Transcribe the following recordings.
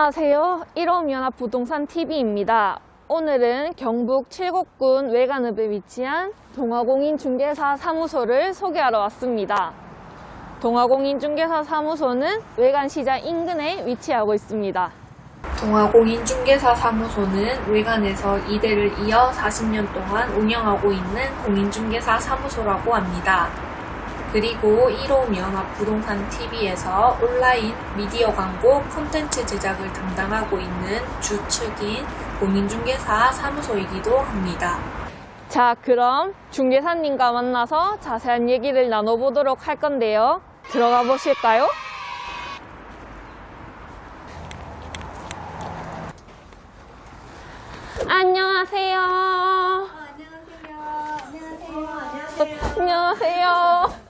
안녕하세요. 1호연합부동산TV입니다. 오늘은 경북 칠곡군 외관읍에 위치한 동아공인중개사 사무소를 소개하러 왔습니다. 동아공인중개사 사무소는 외관시장 인근에 위치하고 있습니다. 동아공인중개사 사무소는 외관에서 이대를 이어 40년 동안 운영하고 있는 공인중개사 사무소라고 합니다. 그리고 1호연합부동산TV에서 온라인 미디어 광고 콘텐츠 제작을 담당하고 있는 주축인 공인중개사 사무소이기도 합니다. 자, 그럼 중개사님과 만나서 자세한 얘기를 나눠보도록 할 건데요. 들어가 보실까요? 안녕하세요. 안녕하세요.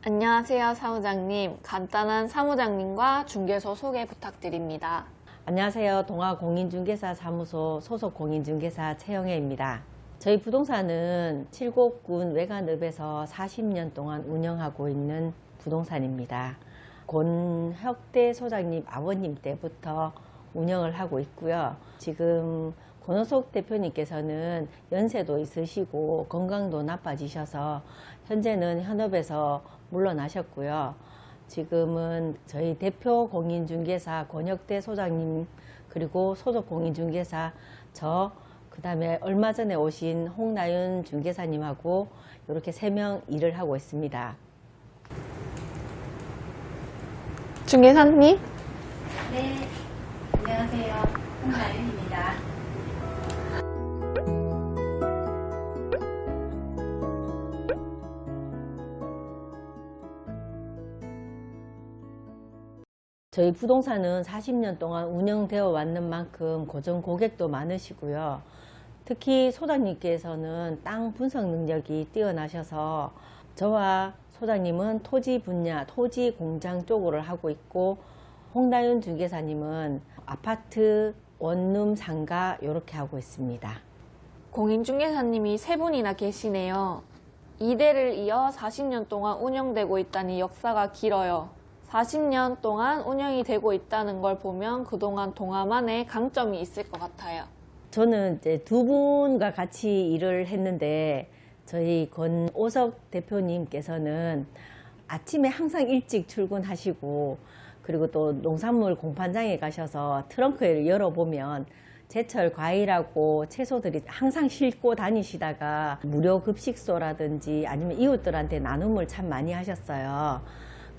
안녕하세요, 사무장님. 간단한 사무장님과 중개소 소개 부탁드립니다. 안녕하세요. 동아공인중개사 사무소 소속 공인중개사 최영애입니다. 저희 부동산은 칠곡군 외관읍에서 40년 동안 운영하고 있는 부동산입니다. 권혁대 소장님 아버님 때부터 운영을 하고 있고요. 지금 권호석 대표님께서는 연세도 있으시고 건강도 나빠지셔서 현재는 현업에서 물러나셨고요. 지금은 저희 대표 공인중개사 권혁대 소장님, 그리고 소속 공인중개사 그 다음에 얼마 전에 오신 홍나윤 중개사님하고 이렇게 3명 일을 하고 있습니다. 중개사님? 네, 안녕하세요. 홍나윤입니다. 저희 부동산은 40년 동안 운영되어 왔는 만큼 고정 고객도 많으시고요. 특히 소장님께서는 땅 분석 능력이 뛰어나셔서 저와 소장님은 토지 분야, 토지 공장 쪽으로 하고 있고, 홍나윤 중개사님은 아파트, 원룸, 상가 이렇게 하고 있습니다. 공인중개사님이 3분이나 계시네요. 2대를 이어 40년 동안 운영되고 있다니 역사가 길어요. 40년 동안 운영이 되고 있다는 걸 보면 그동안 동아만의 강점이 있을 것 같아요. 저는 이제 2분과 같이 일을 했는데, 저희 권오석 대표님께서는 아침에 항상 일찍 출근하시고, 그리고 또 농산물 공판장에 가셔서 트렁크를 열어보면 제철 과일하고 채소들이 항상 싣고 다니시다가 무료 급식소라든지 아니면 이웃들한테 나눔을 참 많이 하셨어요.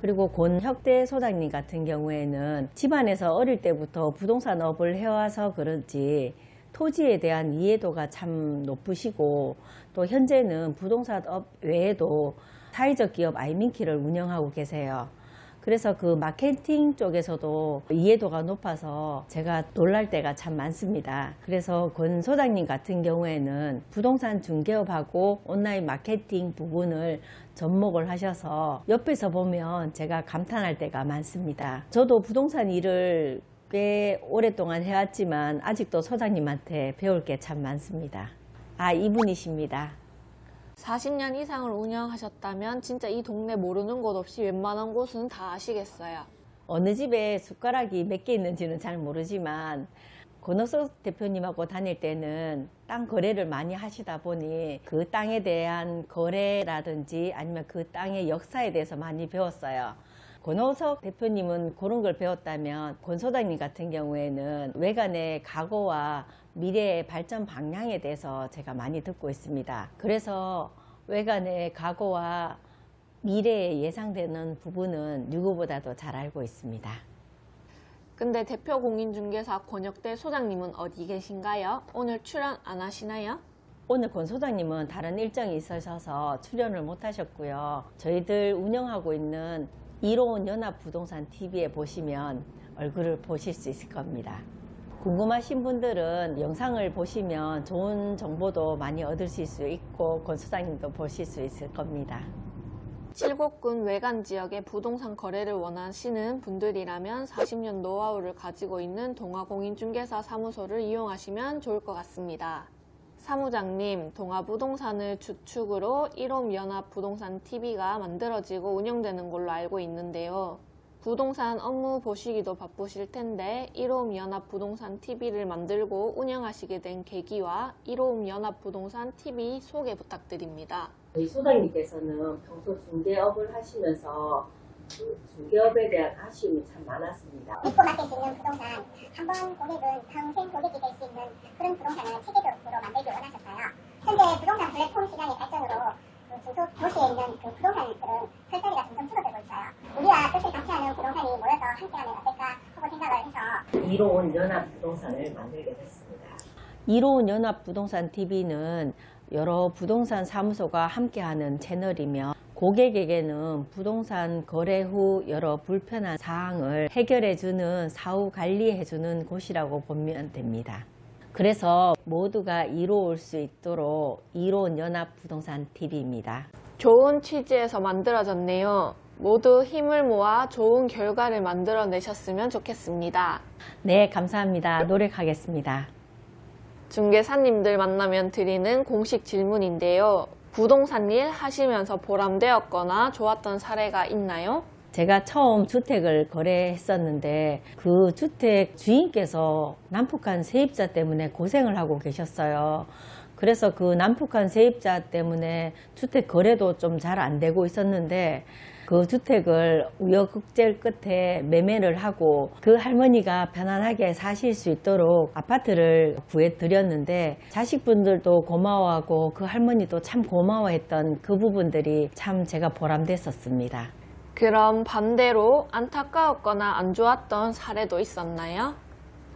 그리고 권혁대 소장님 같은 경우에는 집안에서 어릴 때부터 부동산업을 해와서 그런지 토지에 대한 이해도가 참 높으시고, 또 현재는 부동산업 외에도 사회적 기업 아이민키를 운영하고 계세요. 그래서 그 마케팅 쪽에서도 이해도가 높아서 제가 놀랄 때가 참 많습니다. 그래서 권 소장님 같은 경우에는 부동산 중개업하고 온라인 마케팅 부분을 접목을 하셔서 옆에서 보면 제가 감탄할 때가 많습니다. 저도 부동산 일을 꽤 오랫동안 해왔지만 아직도 소장님한테 배울 게 참 많습니다. 이분이십니다. 40년 이상을 운영하셨다면 진짜 이 동네 모르는 곳 없이 웬만한 곳은 다 아시겠어요. 어느 집에 숟가락이 몇 개 있는지는 잘 모르지만 권호석 대표님하고 다닐 때는 땅 거래를 많이 하시다 보니 그 땅에 대한 거래라든지 아니면 그 땅의 역사에 대해서 많이 배웠어요. 권호석 대표님은 그런 걸 배웠다면 권 소장님 같은 경우에는 외관의 각오와 미래의 발전 방향에 대해서 제가 많이 듣고 있습니다. 그래서 외관의 각오와 미래에 예상되는 부분은 누구보다도 잘 알고 있습니다. 근데 대표 공인중개사 권혁대 소장님은 어디 계신가요? 오늘 출연 안 하시나요? 오늘 권 소장님은 다른 일정이 있으셔서 출연을 못 하셨고요. 저희들 운영하고 있는 1호연합부동산TV에 보시면 얼굴을 보실 수 있을 겁니다. 궁금하신 분들은 영상을 보시면 좋은 정보도 많이 얻으실 수 있고 권 소장님도 보실 수 있을 겁니다. 칠곡군 외관 지역의 부동산 거래를 원하시는 분들이라면 40년 노하우를 가지고 있는 동아공인중개사 사무소를 이용하시면 좋을 것 같습니다. 사무장님, 동아부동산을 주축으로 1호연합부동산TV가 만들어지고 운영되는 걸로 알고 있는데요. 부동산 업무 보시기도 바쁘실 텐데 이로움 연합부동산 TV를 만들고 운영하시게 된 계기와 이로움 연합부동산 TV 소개 부탁드립니다. 저희 소장님께서는 평소 중개업을 하시면서 그 중개업에 대한 아쉬움이 참 많았습니다. 믿고 맡길 수 있는 부동산, 한번 고객은 평생 고객이 될 수 있는 그런 부동산을 체계적으로 만들기 원하셨어요. 현재 부동산 플랫폼 시장의 발전으로 중소 도시에 있는 그 부동산들은 설자리가 점점 줄어들고 있어요. 우리와 뜻을 같이 하는 부동산이 모여서 함께하면 어떨까 하고 생각을 해서 이로운 연합 부동산을 만들게 됐습니다. 이로운 연합 부동산 TV는 여러 부동산 사무소가 함께하는 채널이며 고객에게는 부동산 거래 후 여러 불편한 사항을 해결해주는 사후 관리해주는 곳이라고 보면 됩니다. 그래서 모두가 이로울 수 있도록 이로운 연합 부동산 TV입니다. 좋은 취지에서 만들어졌네요. 모두 힘을 모아 좋은 결과를 만들어내셨으면 좋겠습니다. 네, 감사합니다. 노력하겠습니다. 중개사님들 만나면 드리는 공식 질문인데요. 부동산 일 하시면서 보람되었거나 좋았던 사례가 있나요? 제가 처음 주택을 거래했었는데 그 주택 주인께서 난폭한 세입자 때문에 고생을 하고 계셨어요. 그래서 그 난폭한 세입자 때문에 주택 거래도 좀 잘 안 되고 있었는데 그 주택을 우여곡절 끝에 매매를 하고 그 할머니가 편안하게 사실 수 있도록 아파트를 구해드렸는데 자식분들도 고마워하고 그 할머니도 참 고마워했던 그 부분들이 참 제가 보람됐었습니다. 그럼 반대로 안타까웠거나 안 좋았던 사례도 있었나요?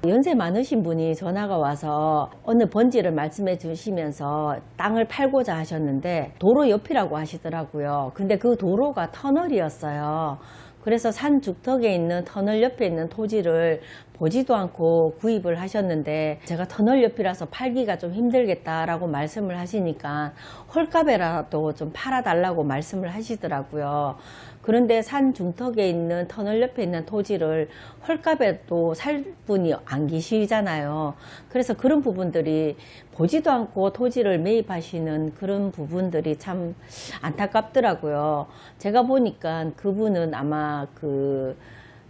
연세 많으신 분이 전화가 와서 어느 번지를 말씀해 주시면서 땅을 팔고자 하셨는데 도로 옆이라고 하시더라고요. 근데 그 도로가 터널이었어요. 그래서 산 죽턱에 있는 터널 옆에 있는 토지를 보지도 않고 구입을 하셨는데 제가 터널 옆이라서 팔기가 좀 힘들겠다라고 말씀을 하시니까 헐값에라도 좀 팔아달라고 말씀을 하시더라고요. 그런데 산 중턱에 있는 터널 옆에 있는 토지를 헐값에도 살 분이 안 계시잖아요. 그래서 그런 부분들이 보지도 않고 토지를 매입하시는 그런 부분들이 참 안타깝더라고요. 제가 보니까 그분은 아마 그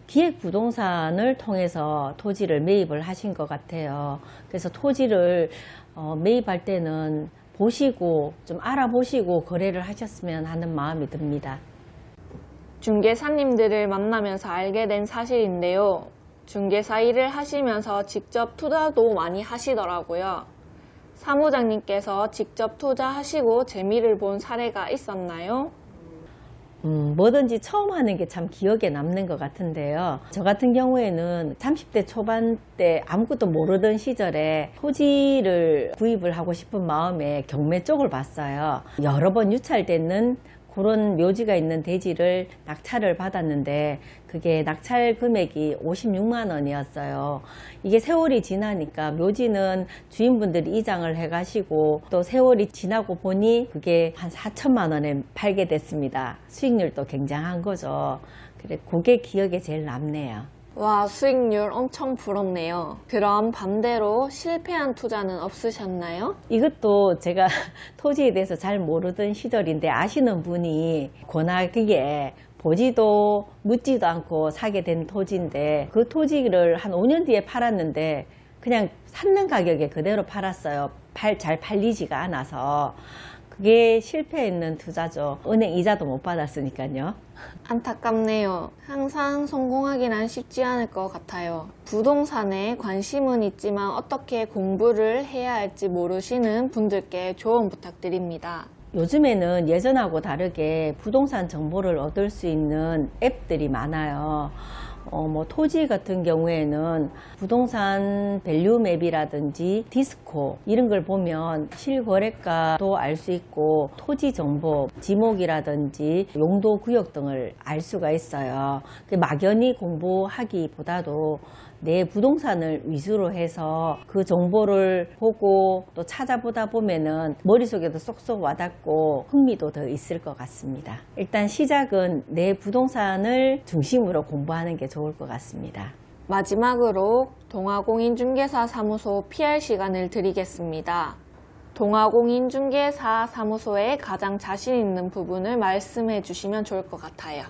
기획부동산을 통해서 토지를 매입을 하신 것 같아요. 그래서 토지를 매입할 때는 보시고 좀 알아보시고 거래를 하셨으면 하는 마음이 듭니다. 중개사님들을 만나면서 알게 된 사실인데요. 중개사 일을 하시면서 직접 투자도 많이 하시더라고요. 사무장님께서 직접 투자하시고 재미를 본 사례가 있었나요? 뭐든지 처음 하는 게 참 기억에 남는 것 같은데요. 저 같은 경우에는 30대 초반 때 아무것도 모르던 시절에 토지를 구입을 하고 싶은 마음에 경매 쪽을 봤어요. 여러 번 유찰되는 그런 묘지가 있는 대지를 낙찰을 받았는데 그게 낙찰 금액이 56만 원이었어요. 이게 세월이 지나니까 묘지는 주인분들이 이장을 해가시고 또 세월이 지나고 보니 그게 한 4천만 원에 팔게 됐습니다. 수익률도 굉장한 거죠. 그래, 그게 기억에 제일 남네요. 와, 수익률 엄청 부럽네요. 그럼 반대로 실패한 투자는 없으셨나요? 이것도 제가 토지에 대해서 잘 모르던 시절인데 아시는 분이 권하기에 보지도 묻지도 않고 사게 된 토지인데 그 토지를 한 5년 뒤에 팔았는데 그냥 샀는 가격에 그대로 팔았어요. 잘 팔리지가 않아서. 그게 실패했는 투자죠. 은행 이자도 못 받았으니까요. 안타깝네요. 항상 성공하기란 쉽지 않을 것 같아요. 부동산에 관심은 있지만 어떻게 공부를 해야 할지 모르시는 분들께 조언 부탁드립니다. 요즘에는 예전하고 다르게 부동산 정보를 얻을 수 있는 앱들이 많아요. 토지 같은 경우에는 부동산 밸류맵이라든지 디스코 이런 걸 보면 실거래가도 알 수 있고 토지 정보, 지목이라든지 용도 구역 등을 알 수가 있어요. 막연히 공부하기보다도 내 부동산을 위주로 해서 그 정보를 보고 또 찾아보다 보면은 머릿속에도 쏙쏙 와닿고 흥미도 더 있을 것 같습니다. 일단 시작은 내 부동산을 중심으로 공부하는 게 좋을 것 같습니다. 마지막으로 동아공인중개사 사무소 PR 시간을 드리겠습니다. 동아공인중개사 사무소에 가장 자신 있는 부분을 말씀해 주시면 좋을 것 같아요.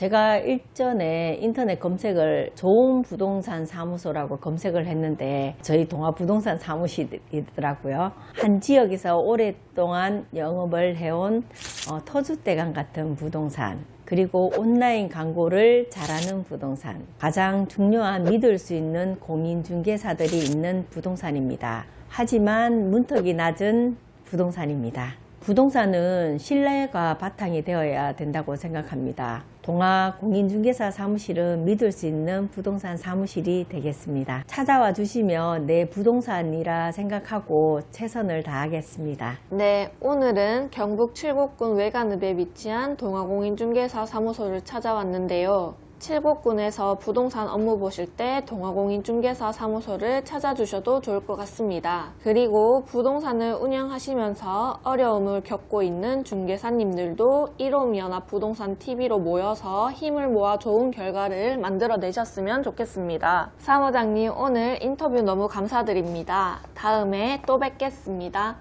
제가 일전에 인터넷 검색을 좋은 부동산 사무소라고 검색을 했는데 저희 동아부동산 사무실이더라고요. 한 지역에서 오랫동안 영업을 해온 터줏대감 같은 부동산, 그리고 온라인 광고를 잘하는 부동산, 가장 중요한 믿을 수 있는 공인중개사들이 있는 부동산입니다. 하지만 문턱이 낮은 부동산입니다. 부동산은 신뢰가 바탕이 되어야 된다고 생각합니다. 동아 공인중개사 사무실은 믿을 수 있는 부동산 사무실이 되겠습니다. 찾아와 주시면 내 부동산이라 생각하고 최선을 다하겠습니다. 네, 오늘은 경북 칠곡군 외관읍에 위치한 동아공인중개사 사무소를 찾아왔는데요. 칠곡군에서 부동산 업무 보실 때 동아공인중개사 사무소를 찾아주셔도 좋을 것 같습니다. 그리고 부동산을 운영하시면서 어려움을 겪고 있는 중개사님들도 이로미연합부동산TV로 모여서 힘을 모아 좋은 결과를 만들어내셨으면 좋겠습니다. 사무장님, 오늘 인터뷰 너무 감사드립니다. 다음에 또 뵙겠습니다.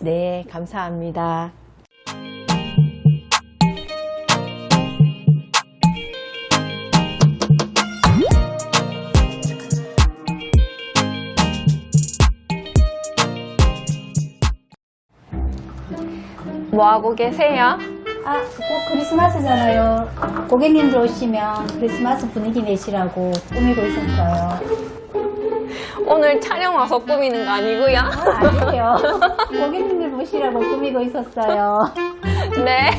네, 감사합니다. 뭐하고 계세요? 곧 크리스마스잖아요. 고객님들 오시면 크리스마스 분위기 내시라고 꾸미고 있었어요. 오늘 촬영 와서 꾸미는 거 아니고요? 아니에요. 고객님들 모시라고 꾸미고 있었어요. 네.